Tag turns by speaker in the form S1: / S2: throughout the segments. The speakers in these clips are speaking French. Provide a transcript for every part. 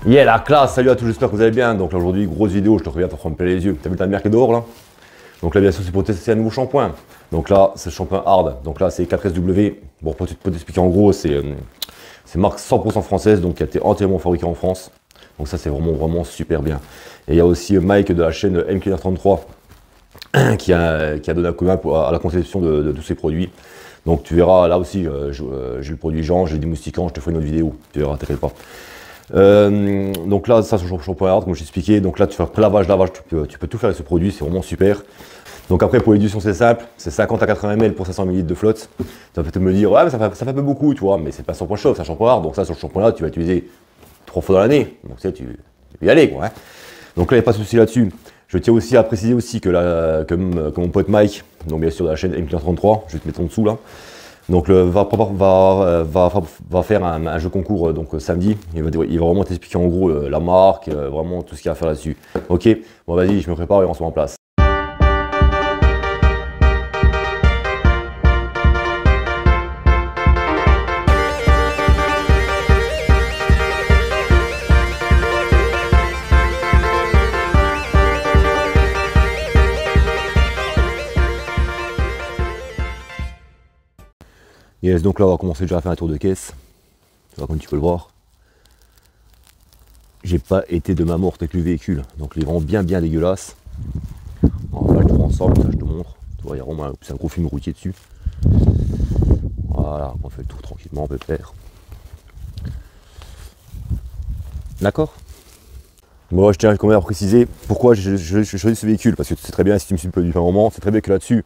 S1: Yeah, la classe, salut à tous, j'espère que vous allez bien. Donc là aujourd'hui, grosse vidéo, je te reviens pour prendre plein les yeux. T'as vu ta mère qui est dehors là? Donc là bien sûr c'est pour tester un nouveau shampoing. Donc là c'est le shampoing hard, donc là c'est 4SW. Bon pour t'expliquer en gros, c'est marque 100% française, donc qui a été entièrement fabriqué en France. Donc ça c'est vraiment super bien. Et il y a aussi Mike de la chaîne MCleaner33 qui a donné un coup de main à la conception de tous ces produits. Donc tu verras là aussi, j'ai le produit Jean, j'ai des moustiquants, je te ferai une autre vidéo, tu verras, t'inquiète pas. Donc là, ça c'est le shampoing hard, comme je t'expliquais. Donc là, tu fais pré-lavage, lavage, tu peux tout faire avec ce produit, c'est vraiment super. Donc après, pour l'édition, c'est simple, c'est 50 à 80 ml pour 500 ml de flotte. Tu vas peut-être me dire, ouais, mais ça fait un peu beaucoup, tu vois, mais c'est pas un shampoing chauffe, c'est un shampoing hard. Donc ça, sur le shampoing là, tu vas l'utiliser 3 fois dans l'année. Donc tu sais, tu peux y aller, quoi. Hein. Donc là, il n'y a pas de souci là-dessus. Je tiens aussi à préciser aussi que, comme mon pote Mike, donc bien sûr de la chaîne MCleaner33, je vais te mettre en dessous là. Donc va faire un jeu concours donc samedi. Il va vraiment t'expliquer en gros la marque, vraiment tout ce qu'il y a à faire là-dessus. Ok, bon vas-y, je me prépare et on se met en place. Yes, donc là on va commencer déjà à faire un tour de caisse. Comme tu peux le voir. J'ai pas été de ma morte avec le véhicule, donc il est vraiment bien dégueulasse. On va faire le tour ensemble, ça je te montre. Tu vois, il y a vraiment un gros film routier dessus. Voilà, on fait le tour tranquillement, on peut faire. D'accord. Bon, je tiens quand même à préciser pourquoi j'ai choisi ce véhicule, parce que tu sais très bien, si tu me suis depuis un moment, c'est très bien que là-dessus,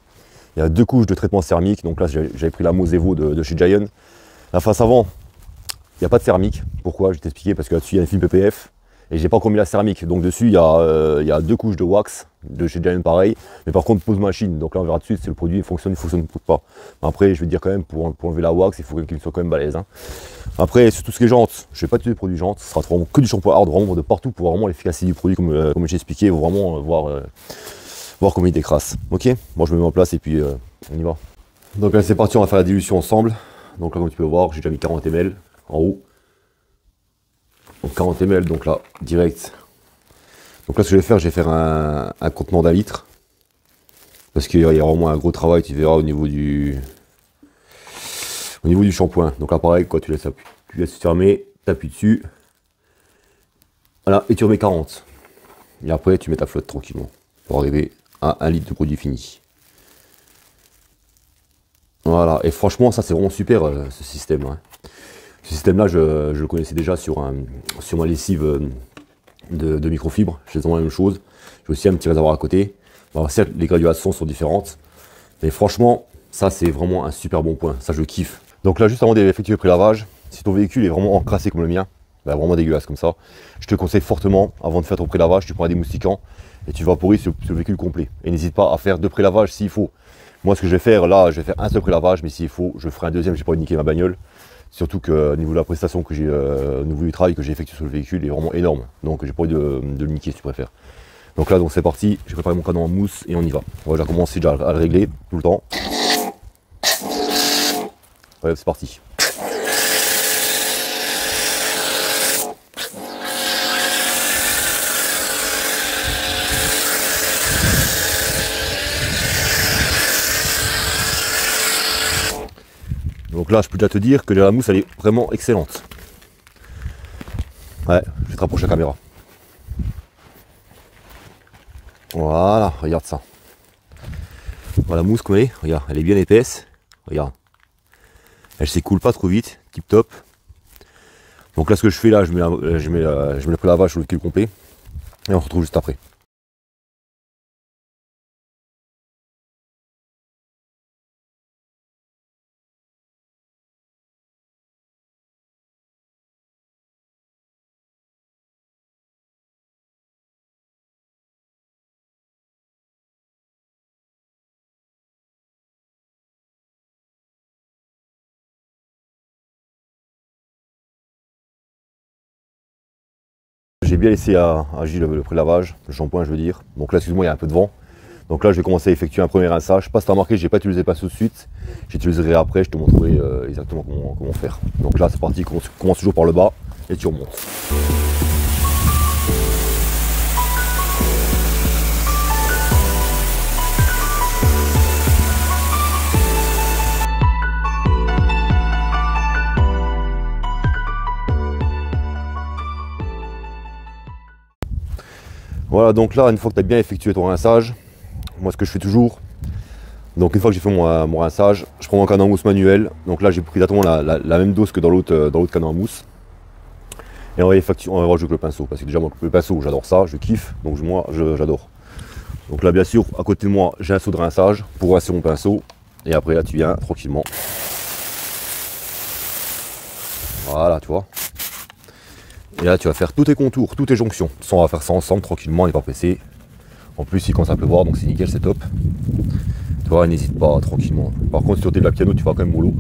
S1: il y a 2 couches de traitement thermique. Donc là, j'avais pris la Mosevo de chez Giant. La face avant, il n'y a pas de céramique. Pourquoi? Je vais t'expliquer, parce que là-dessus, il y a un film PPF. Et j'ai pas encore mis la céramique. Donc dessus, il y a 2 couches de wax de chez Giant pareil. Mais par contre, pose machine. Donc là, on verra tout de suite si le produit fonctionne pas. Après, je vais te dire quand même, pour enlever la wax, il faut qu'il soit quand même balèze. Hein. Après, sur tout ce qui est jantes, je ne vais pas utiliser de produits jantes. Ce sera vraiment que du shampoing hard, vraiment de partout pour vraiment l'efficacité du produit, comme j'ai expliqué. Il faut vraiment voir comment il décrasse. Ok, moi je me mets en place et puis on y va. Donc là c'est parti, on va faire la dilution ensemble. Donc là comme tu peux voir, j'ai déjà mis 40 ml en haut. Donc 40 ml, donc là direct. Donc là ce que je vais faire un contenant d'1 litre. Parce qu'il y a vraiment un gros travail, tu verras au niveau du shampoing. Donc là pareil, quoi, tu laisses fermer, tu appuies dessus. Voilà, et tu remets 40. Et après tu mets ta flotte tranquillement pour arriver à 1 litre de produit fini. Voilà, et franchement ça c'est vraiment super ce système. Hein. Ce système là je le connaissais déjà sur ma lessive de microfibre, j'ai exactement la même chose. J'ai aussi un petit réservoir à côté. Bon, certes les graduations sont différentes, mais franchement ça c'est vraiment un super bon point, ça je kiffe. Donc là juste avant d'effectuer le pré-lavage, si ton véhicule est vraiment encrassé comme le mien, bah, vraiment dégueulasse comme ça, je te conseille fortement, avant de faire ton pré-lavage, tu prends des moustiquants et tu vaporises sur le véhicule complet. Et n'hésite pas à faire 2 pré-lavages s'il faut. Moi ce que je vais faire là, je vais faire un seul pré-lavage, mais s'il faut, je ferai un deuxième, j'ai pas envie de niquer ma bagnole. Surtout que au niveau de la prestation que j'ai, au niveau du travail que j'ai effectué sur le véhicule est vraiment énorme. Donc j'ai pas envie de le niquer si tu préfères. Donc là donc c'est parti, j'ai préparé mon canon en mousse et on y va. On va déjà commencer à le régler tout le temps. Ouais, c'est parti. Donc là, je peux déjà te dire que la mousse, elle est vraiment excellente. Ouais, je vais te rapprocher la caméra. Voilà, regarde ça. Voilà la mousse qu'on est, regarde, elle est bien épaisse. Regarde. Elle s'écoule pas trop vite, tip top. Donc là, ce que je fais là, je mets le pré-lavage sur le véhicule complet. Et on se retrouve juste après. J'ai bien laissé agir le pré-lavage, le shampoing je veux dire. Donc là excuse-moi il y a un peu de vent. Donc là je vais commencer à effectuer un premier rinçage. Je sais pas si tu as remarqué, j'ai pas utilisé pas tout de suite. J'utiliserai après, je te montrerai exactement comment faire. Donc là c'est parti, commence toujours par le bas et tu remontes. Voilà, donc là, une fois que tu as bien effectué ton rinçage, moi ce que je fais toujours, donc une fois que j'ai fait mon rinçage, je prends mon canon à mousse manuel. Donc là j'ai pris exactement la même dose que dans l'autre canon à mousse. Et on va rajouter avec le pinceau, parce que déjà moi le pinceau j'adore ça, je kiffe, donc moi j'adore. Donc là bien sûr, à côté de moi j'ai un seau de rinçage pour rincer mon pinceau. Et après là tu viens tranquillement. Voilà, tu vois. Et là tu vas faire tous tes contours, toutes tes jonctions. De toute façon on va faire ça ensemble tranquillement et pas pressé. En plus il commence à pleuvoir donc c'est nickel, c'est top. Tu vois, n'hésite pas tranquillement. Par contre sur tes de la piano tu vas quand même mollo.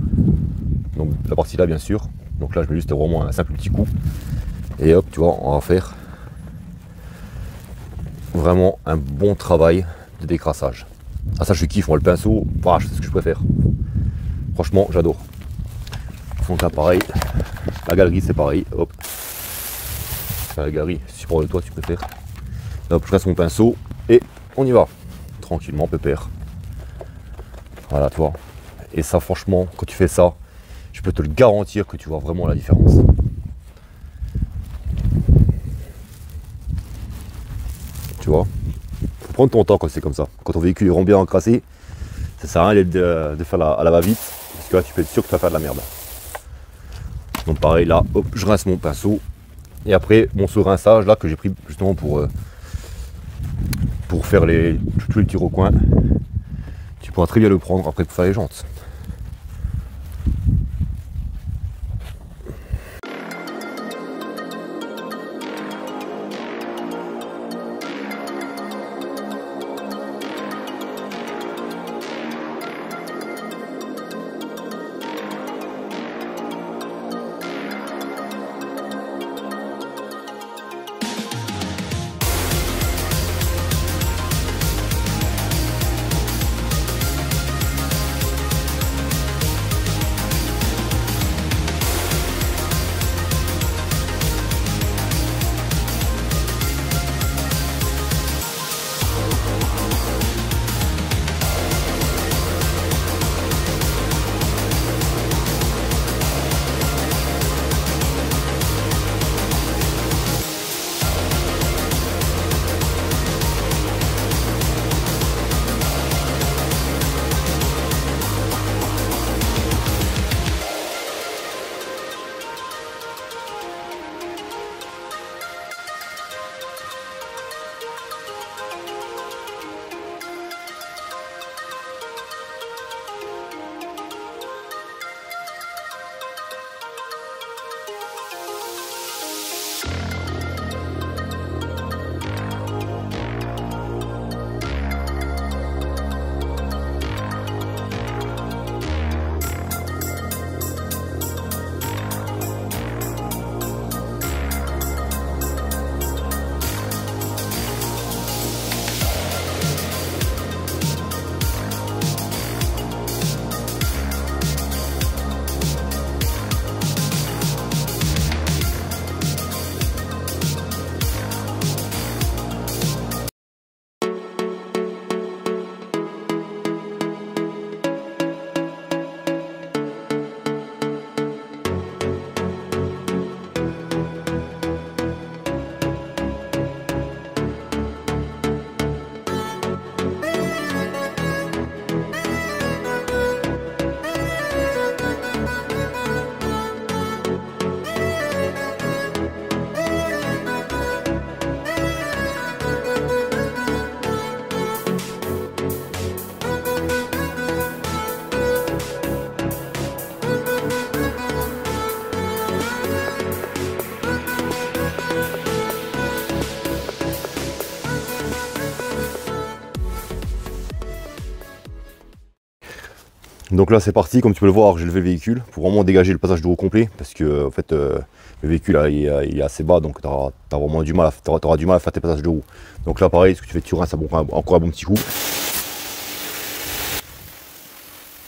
S1: Donc la partie là bien sûr. Donc là je mets juste vraiment un simple petit coup. Et hop, tu vois, on va faire vraiment un bon travail de décrassage. Ah ça je kiffe, moi le pinceau, bah, c'est ce que je préfère. Franchement j'adore. Donc là pareil, la galerie c'est pareil, hop. Enfin, la galerie, si tu prends de toi tu préfères. Hop, je reste mon pinceau et on y va. Tranquillement, pépère. Voilà, tu vois. Et ça franchement, quand tu fais ça, je peux te le garantir que tu vois vraiment la différence. Tu vois, faut prendre ton temps quand c'est comme ça. Quand ton véhicule est rond bien encrassé, ça sert à rien de faire à la va-vite, parce que là tu peux être sûr que tu vas faire de la merde. Donc pareil là, hop, je rince mon pinceau. Et après mon seau rinçage là que j'ai pris justement pour faire tous les petits recoins. Tu pourras très bien le prendre après pour faire les jantes. Donc là c'est parti, comme tu peux le voir, j'ai levé le véhicule pour vraiment dégager le passage de roue complet parce que en fait le véhicule là, il est assez bas, donc tu auras vraiment du mal à faire tes passages de roue. Donc là pareil, ce que tu fais, tu rinces encore un bon petit coup. Tu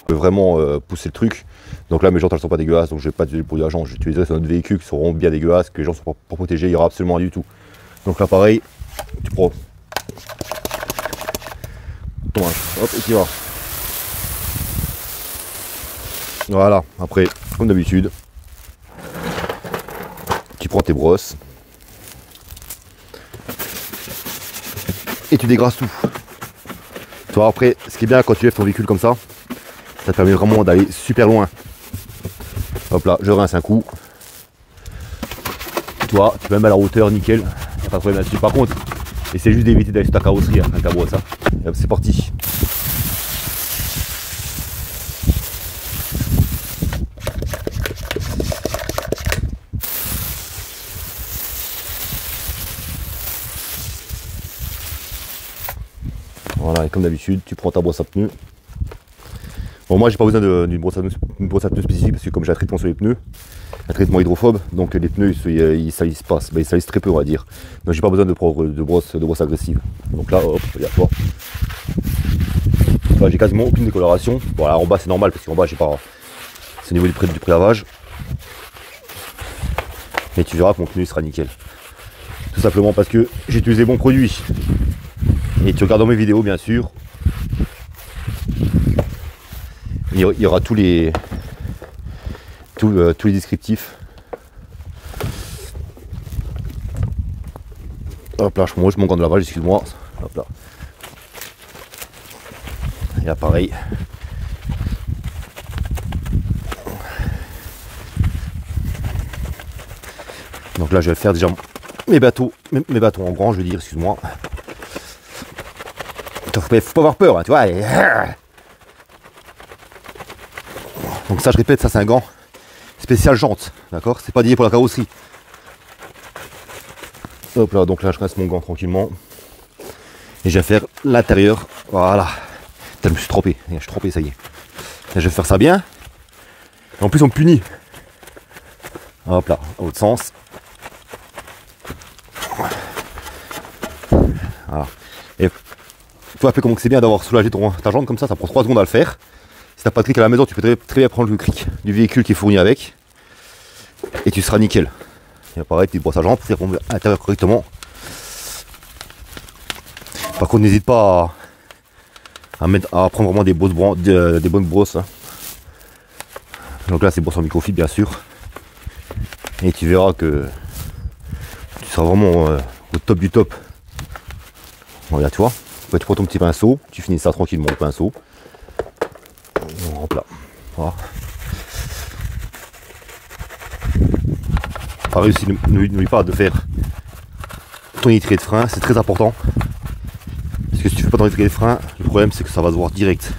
S1: peux vraiment pousser le truc. Donc là mes jantes elles sont pas dégueulasses, donc je vais pas utiliser pour l'agent, je vais utiliser sur notre véhicule qui seront bien dégueulasses, que les gens sont pas protégés, il n'y aura absolument rien du tout. Donc là pareil, tu prends ton linge, hop et tu vas. Voilà, après, comme d'habitude, tu prends tes brosses, et tu dégrasses tout. Tu vois, après, ce qui est bien quand tu lèves ton véhicule comme ça te permet vraiment d'aller super loin. Hop là, je rince un coup. Toi, tu peux même à la hauteur, nickel. Y a pas de problème là-dessus. Par contre, essaie juste d'éviter d'aller sur ta carrosserie hein, avec ta brosse. Hein. Et hop, c'est parti. Voilà, et comme d'habitude, tu prends ta brosse à pneus. Bon, moi, j'ai pas besoin d'une brosse à pneus spécifique parce que comme j'ai un traitement sur les pneus, un traitement hydrophobe, donc les pneus ils salissent pas, ils salissent très peu, on va dire. Donc j'ai pas besoin de brosse agressive. Donc là, hop, regarde toi. Là, j'ai quasiment aucune décoloration. Bon, là en bas c'est normal parce qu'en bas j'ai pas. C'est au niveau du prélavage. Et tu verras que mon pneu il sera nickel. Tout simplement parce que j'ai utilisé bon produit. Et tu regardes dans mes vidéos bien sûr. Il y aura tous les descriptifs. Hop là, je mange mon gant de lavage, excuse-moi. Hop là. Et là pareil. Donc là je vais faire déjà mes bateaux en grand, je veux dire, excuse-moi. Faut pas avoir peur, hein, tu vois. Donc ça je répète, ça c'est un gant spécial jante, d'accord? C'est pas dédié pour la carrosserie. Hop là, donc là je rince mon gant tranquillement. Et je vais faire l'intérieur. Voilà. Je me suis trompé. Je suis trompé, ça y est. Et je vais faire ça bien. Et en plus on me punit. Hop là, à l'autre sens. Voilà. Et tu vois un peu comment c'est bien d'avoir soulagé ta jante comme ça prend 3 secondes à le faire. Si t'as pas de cric à la maison, tu peux très bien prendre le cric du véhicule qui est fourni avec. Et tu seras nickel. Et pareil, tu brosses à jante, c'est rempli à l'intérieur correctement. Par contre, n'hésite pas à prendre vraiment des bonnes brosses. Hein. Donc là, c'est brosse en microfibre, bien sûr. Et tu verras que tu seras vraiment au top du top. Voilà, tu vois. Après, tu prends ton petit pinceau, tu finis ça tranquillement au pinceau. Hop là. Voilà. Pareil aussi, n'oublie pas de faire ton nitré de frein, c'est très important. Parce que si tu fais pas ton nitré de frein, le problème c'est que ça va se voir direct.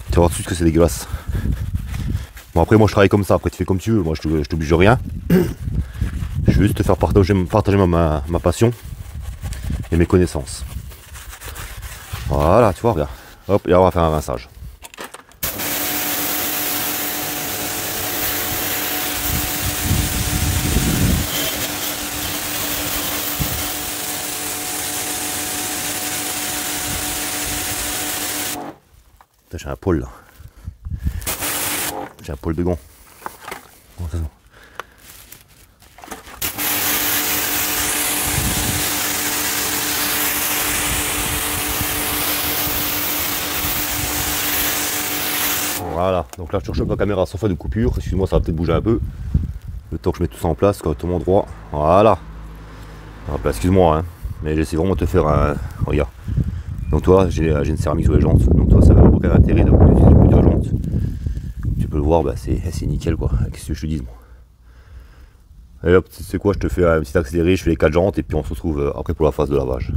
S1: Tu vas voir tout de suite que c'est dégueulasse. Bon après moi je travaille comme ça, après tu fais comme tu veux, moi je t'oblige de rien. Je veux juste te faire partager ma passion et mes connaissances. Voilà, tu vois, regarde. Hop, et là on va faire un rinçage. J'ai un pôle là. J'ai un pôle de gants. Voilà, donc là je surchauffe la caméra sans faire de coupure. Excuse-moi, ça va peut-être bouger un peu. Le temps que je mette tout ça en place, correctement droit. Voilà. Excuse-moi, hein. Mais j'essaie vraiment de te faire un. Regarde. Donc toi, j'ai une céramique sur les jantes. Donc toi, ça n'a aucun intérêt d'utiliser plusieurs jantes. Tu peux le voir, bah, c'est nickel quoi. Qu'est-ce que je te dis moi. Et hop, c'est quoi, je te fais un petit accéléré, je fais les 4 jantes et puis on se retrouve après pour la phase de lavage.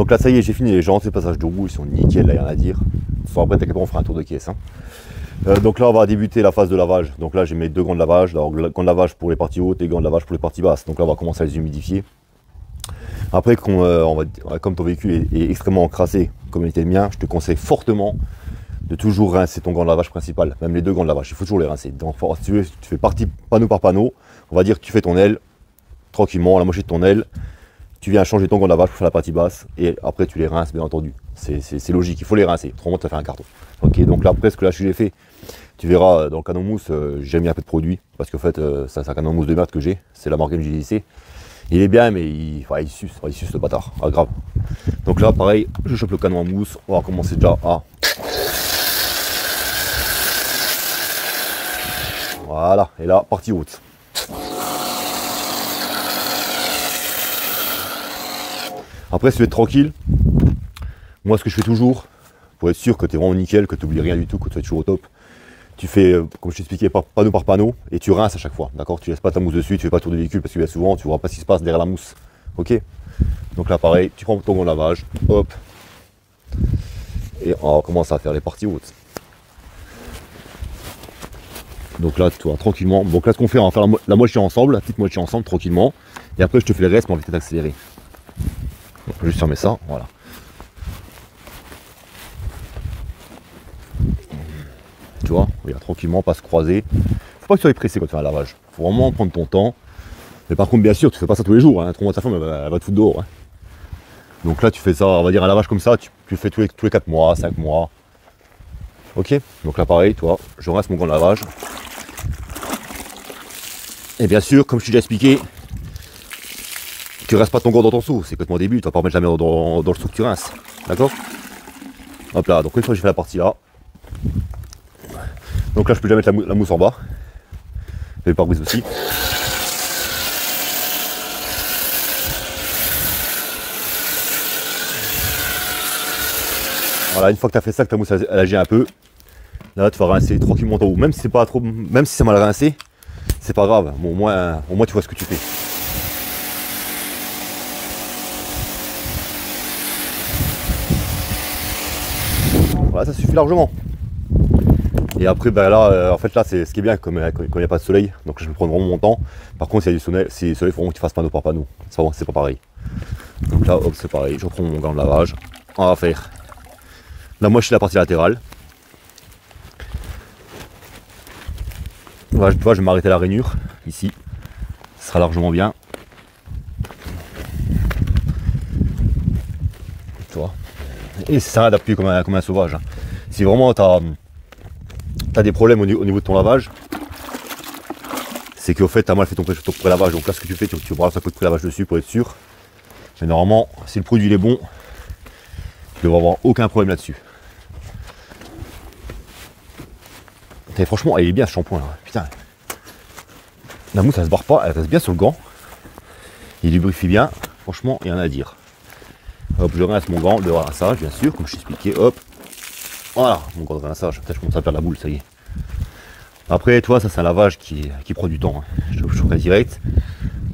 S1: Donc là, ça y est, j'ai fini les jantes, les passages de roue, ils sont nickel, là, il y en a à dire. Soit après, t'inquiète pas, on fera un tour de caisse. Hein. Donc là, on va débuter la phase de lavage. Donc là, j'ai mes 2 gants de lavage. Alors, gants de lavage pour les parties hautes et gants de lavage pour les parties basses. Donc là, on va commencer à les humidifier. Après, comme ton véhicule est extrêmement encrassé, comme il était le mien, je te conseille fortement de toujours rincer ton gant de lavage principal. Même les 2 gants de lavage, il faut toujours les rincer. Donc, si tu veux, tu fais partie panneau par panneau. On va dire que tu fais ton aile tranquillement, la moitié de ton aile. Tu viens changer ton gant de lavage pour faire la partie basse. Et après, tu les rinces, bien entendu. C'est logique, il faut les rincer. Autrement, ça fait un carton. Ok, donc là, après, ce que là, j'ai fait, tu verras dans le canon mousse, j'ai mis un peu de produit. Parce qu'en fait, c'est un canon mousse de merde que j'ai. C'est la marque MJC. Il est bien, mais il suce le bâtard. Ah, grave. Donc là, pareil, je chope le canon en mousse. On va commencer déjà à. Voilà, et là, partie haute. Après, si tu veux être tranquille, moi, ce que je fais toujours, pour être sûr que tu es vraiment nickel, que tu n'oublies rien du tout, que tu es toujours au top, tu fais, comme je t'expliquais, panneau par panneau, et tu rinces à chaque fois, d'accord? Tu laisses pas ta mousse dessus, tu fais pas tour de véhicule, parce que bien souvent, tu ne vois pas ce qui se passe derrière la mousse, ok? Donc là, pareil, tu prends ton gant de lavage, hop, et on commence à faire les parties hautes. Donc là, tu vois, tranquillement. Donc là, ce qu'on fait, on va faire la moitié ensemble, la petite moitié ensemble, tranquillement, et après, je te fais le reste, mais on va peut-être accélérer. Donc, juste fermer ça, voilà. Tu vois, regarde, tranquillement, pas se croiser. Faut pas que tu sois pressé quand tu fais un lavage. Faut vraiment prendre ton temps. Mais par contre, bien sûr, tu fais pas ça tous les jours. Hein. Autrement, ta femme, elle va te foutre dehors. Hein. Donc là, tu fais ça, on va dire un lavage comme ça, tu le fais tous les 4 mois, 5 mois. Ok. Donc là, pareil, toi, je rince mon gant de lavage. Et bien sûr, comme je t'ai déjà expliqué, tu rinces pas ton gant dans ton seau. C'est complètement au début, tu vas pas remettre la merde dans le seau que tu rinces. D'accord? Hop là, donc une fois que j'ai fait la partie là. Donc là, je peux déjà mettre la mousse en bas. Et le pare-brise aussi. Voilà, une fois que tu as fait ça, que ta mousse elle agit un peu, là tu vas rincer tranquillement ton haut. Même si c'est pas trop, même si c'est mal rincé, c'est pas grave. Bon, au moins tu vois ce que tu fais. Voilà, ça suffit largement. Et après, ben là, en fait, là, c'est ce qui est bien, comme il n'y a pas de soleil, donc je vais prendre vraiment mon temps. Par contre, s'il y a du soleil, il faut vraiment que tu fasses panneau par panneau. C'est pas pareil. Donc là, hop, c'est pareil. Je reprends mon gant de lavage. On va faire la moitié de la partie latérale. Voilà, je vais m'arrêter à la rainure, ici. Ce sera largement bien. Tu vois. Et c'est ça d'appuyer comme un sauvage. Hein. Si vraiment tu as des problèmes au niveau de ton lavage, c'est qu'au fait tu as mal fait ton pré-lavage. Donc là, ce que tu fais, tu brasses un peu de pré-lavage dessus pour être sûr. Mais normalement, si le produit il est bon, tu ne devrais avoir aucun problème là-dessus. Franchement, il est bien ce shampoing là. Putain. La mousse elle se barre pas, elle reste bien sur le gant. Il lubrifie bien. Franchement, il y en a à dire. Hop, je rince mon gant de rinçage, bien sûr, comme je t'expliquais. Hop. Voilà, mon gant de rinçage. Peut-être que je commence à perdre la boule, ça y est. Après, toi, ça c'est un lavage qui prend du temps. Hein. Je ferai direct.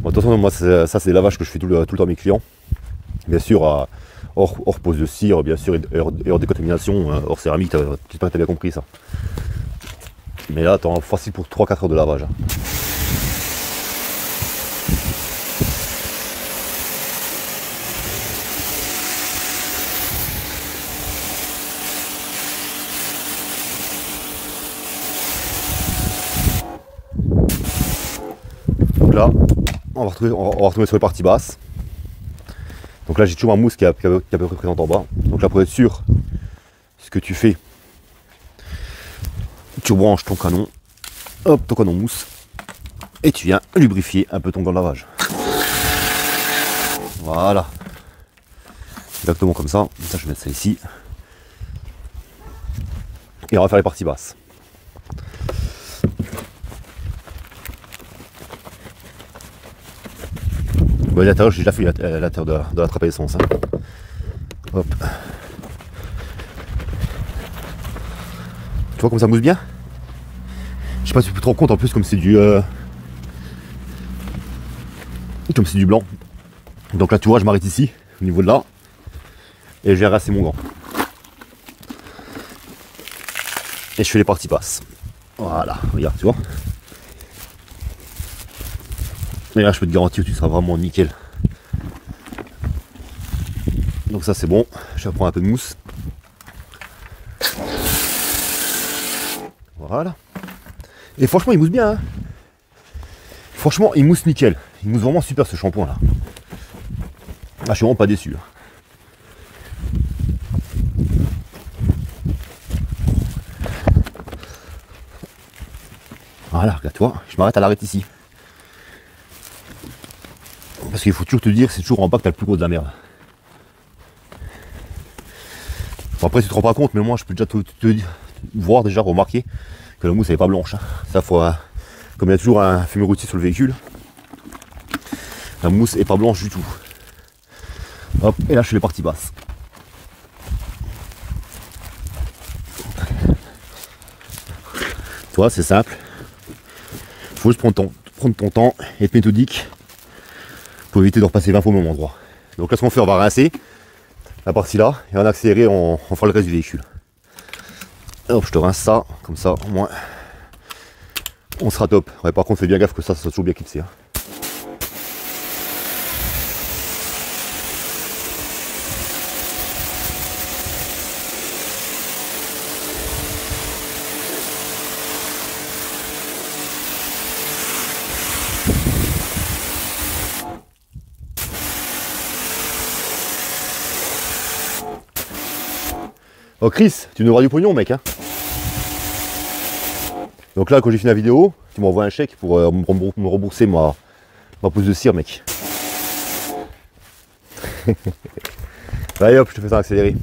S1: Bon, attention, moi, ça c'est des lavages que je fais tout le temps à mes clients. Bien sûr, hors pose de cire, bien sûr, et hors décontamination, hors céramique. J'espère que tu as bien compris ça. Mais là, t'en facile pour 3-4 heures de lavage. Hein. Donc là, on va retrouver sur les parties basses. Donc là, j'ai toujours ma mousse qui est à peu près présente en bas. Donc là, pour être sûr, ce que tu fais, tu branches ton canon, hop, ton canon mousse, et tu viens lubrifier un peu ton gant de lavage. Voilà. Exactement comme ça. Ça, je vais mettre ça ici. Et on va faire les parties basses. Bon, l'intérieur, j'ai déjà fait l'intérieur de la trappe à essence. Hein. Hop. Tu vois comme ça mousse bien? Je sais pas si tu peux te rendre compte en plus comme c'est du blanc. Donc là tu vois je m'arrête ici, au niveau de là. Et je viens rincer mon gant. Et je fais les parties passes. Voilà, regarde, tu vois. Et là, je peux te garantir que tu seras vraiment nickel. Donc ça, c'est bon. Je vais prendre un peu de mousse. Voilà. Et franchement, il mousse bien. Hein. Franchement, il mousse nickel. Il mousse vraiment super ce shampoing là. Ah, je suis vraiment pas déçu. Voilà, regarde-toi, je m'arrête à l'arrêt ici. Parce qu'il faut toujours te dire, c'est toujours en bas que t'as le plus gros de la merde. Bon, après, tu te rends pas compte, mais moi, je peux déjà te voir, déjà remarquer que la mousse elle est pas blanche. Hein. Ça, faut, comme il y a toujours un fumeur routier sur le véhicule, la mousse est pas blanche du tout. Hop, et là, je fais les parties basses. Tu vois, c'est simple. Faut juste prendre ton temps et être méthodique pour éviter de repasser 20 fois au même endroit. Donc là, ce qu'on fait, on va rincer la partie là et en accélérer, on fera le reste du véhicule. Hop, je te rince ça, comme ça, au moins, on sera top. Ouais, par contre, fais bien gaffe que ça soit toujours bien clipsé. Hein. Oh Chris, tu nous auras du pognon mec hein. Donc là quand j'ai fini la vidéo, tu m'envoies un chèque pour me rembourser ma pousse de cire mec. Allez hop, je te fais ça accélérer.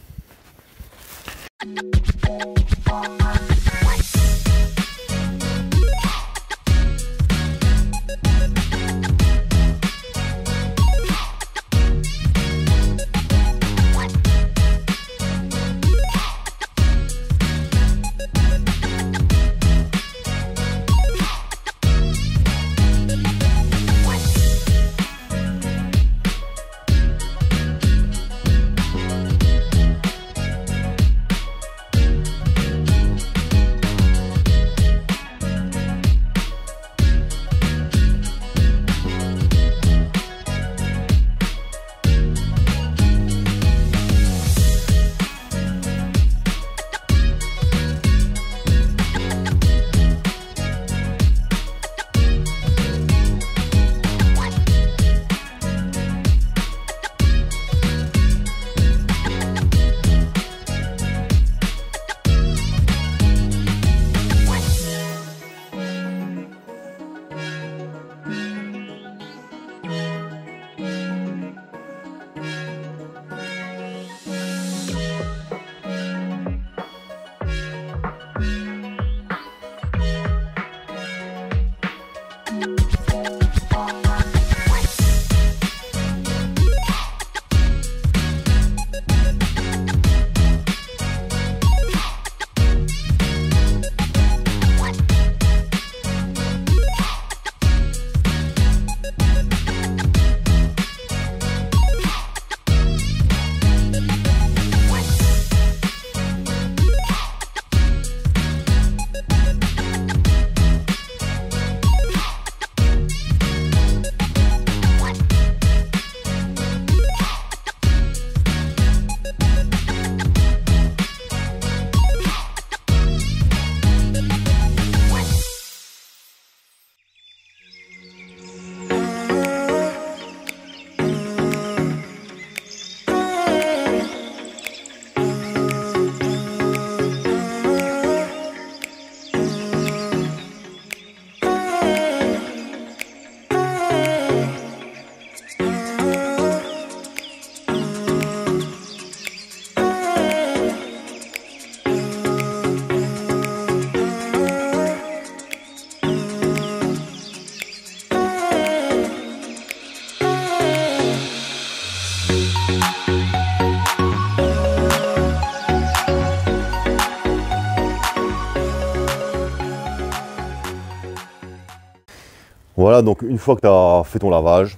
S1: Voilà, donc une fois que tu as fait ton lavage,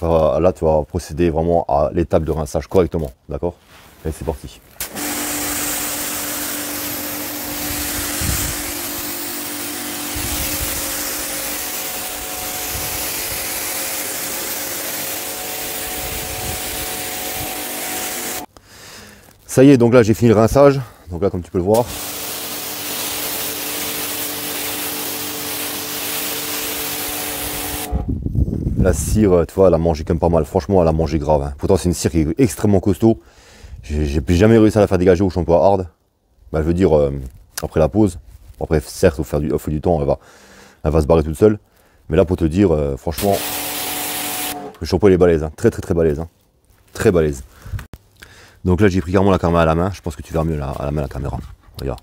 S1: là tu vas procéder vraiment à l'étape de rinçage correctement, d'accord? Et c'est parti. Ça y est, donc là j'ai fini le rinçage. Donc là, comme tu peux le voir. La cire, tu vois, elle a mangé quand même pas mal. Franchement, elle a mangé grave. Hein. Pourtant, c'est une cire qui est extrêmement costaud. J'ai jamais réussi à la faire dégager au shampoing hard. Bah, je veux dire, après la pause. Après, certes, au fil du temps, elle va se barrer toute seule. Mais là, pour te dire, franchement, le shampoing il est balèze. Hein. Très balèze. Hein. Très balèze. Donc là, j'ai pris carrément la caméra à la main. Je pense que tu verras mieux à la main la caméra. Regarde.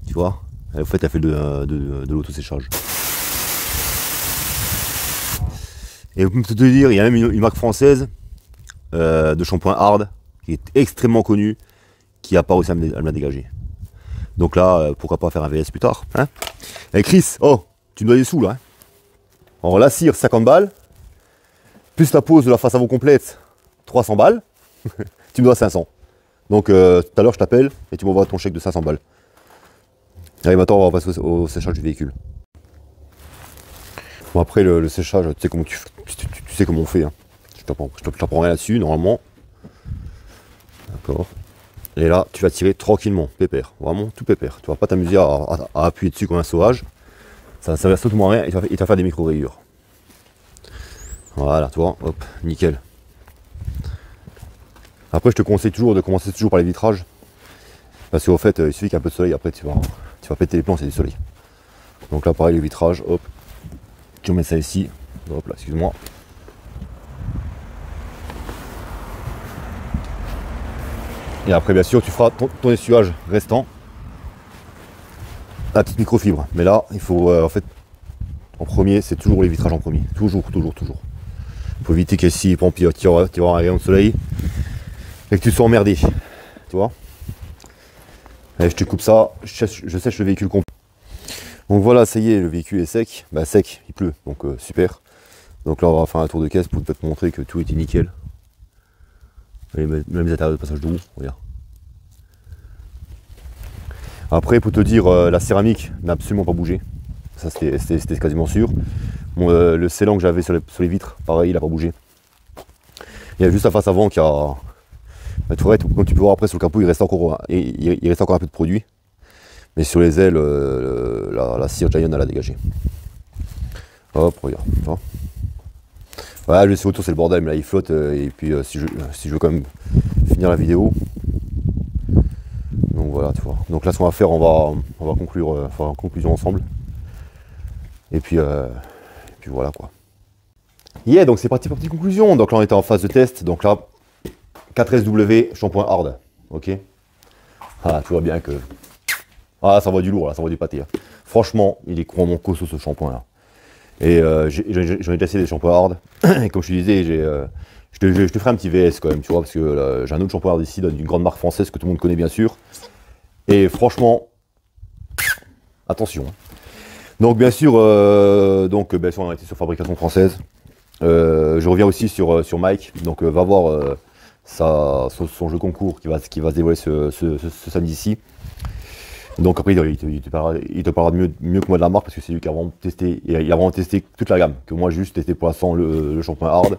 S1: Tu vois? En fait, elle fait de l'auto-séchage. Et pour te dire, il y a même une marque française de shampoing hard qui est extrêmement connue, qui n'a pas réussi à me la dégager. Donc là, pourquoi pas faire un VS plus tard, hein? Et Chris, oh, tu me dois des sous là. Hein. Alors la cire, 50 balles, plus la pose de la face à veau complète, 300 balles, tu me dois 500. Donc tout à l'heure, je t'appelle et tu m'envoies ton chèque de 500 balles. Allez, maintenant, on va passer au séchage du véhicule. Bon, après, le séchage, tu sais comment, tu sais comment on fait. Hein. Je t'apprends rien là-dessus, normalement. D'accord. Et là, tu vas tirer tranquillement, pépère. Vraiment, tout pépère. Tu vas pas t'amuser à appuyer dessus comme un sauvage. Ça va strictement rien et tu vas faire des micro-rayures. Voilà, tu vois, hop, nickel. Après, je te conseille toujours de commencer par les vitrages. Parce qu'au fait, il suffit qu'il y ait un peu de soleil, après tu vas péter les plombs, c'est du soleil. Donc là, pareil, le vitrage, hop, tu remets ça ici, hop là, excuse-moi. Et après, bien sûr, tu feras ton essuyage restant, la petite microfibre. Mais là, il faut, en fait, en premier, c'est toujours les vitrages en premier. Toujours. Il faut éviter qu'ici, par exemple, tu auras un rayon de soleil et que tu sois emmerdé. Tu vois? Et je te coupe ça, je sèche le véhicule complet. Donc voilà, ça y est, le véhicule est sec. Bah sec, il pleut, donc super. Donc là, on va faire un tour de caisse pour te montrer que tout était nickel. Même les intérieurs de passage de roue, regarde. Après, pour te dire, la céramique n'a absolument pas bougé. Ça, c'était quasiment sûr. Bon, le scellant que j'avais sur les vitres, pareil, il n'a pas bougé. Il y a juste la face avant qui a... Bah, tu vois, comme tu peux voir après sur le capot, il reste encore un peu de produit. Mais sur les ailes, la cire Giant, elle a dégagé. Hop, regarde. Ouais, le CO2 c'est le bordel, mais là il flotte. Et puis si je veux quand même finir la vidéo. Donc voilà, tu vois. Donc là, ce qu'on va faire, on va conclure, faire une conclusion ensemble. Et puis voilà quoi. Yeah, donc c'est parti pour petite conclusion. Donc là, on était en phase de test. Donc là, 4SW shampoing hard. Ok. Ah, tu vois bien que. Ah, ça envoie du lourd, là, ça envoie du pâté. Là. Franchement, il est vraiment costaud ce shampoing là. Et j'en ai testé des shampoings hard. Et comme je te disais, je te ferai un petit VS quand même, tu vois, parce que j'ai un autre shampoing hard ici d'une grande marque française que tout le monde connaît bien sûr. Et franchement, attention. Donc bien sûr, bien sûr on a été sur fabrication française. Je reviens aussi sur Mike, donc va voir son jeu concours qui va se dévoiler ce samedi-ci. Donc après il te parlera mieux que moi de la marque parce que c'est lui qui a vraiment testé, il a vraiment testé toute la gamme, que moi j'ai juste testé pour l'instant le shampoing hard.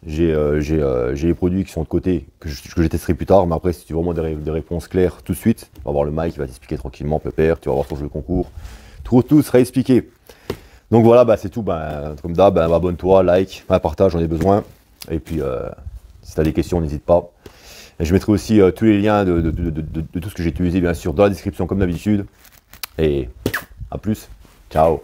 S1: J'ai les produits qui sont de côté, que je testerai plus tard, mais après si tu veux vraiment des réponses claires tout de suite, tu vas voir le Mike qui va t'expliquer tranquillement, pépère, tu vas voir son jeu concours, tout sera expliqué. Donc voilà, c'est tout, comme d'hab, abonne-toi, like, partage, j'en ai besoin, et puis si tu as des questions, n'hésite pas. Et je mettrai aussi tous les liens de tout ce que j'ai utilisé bien sûr dans la description comme d'habitude, et à plus, ciao.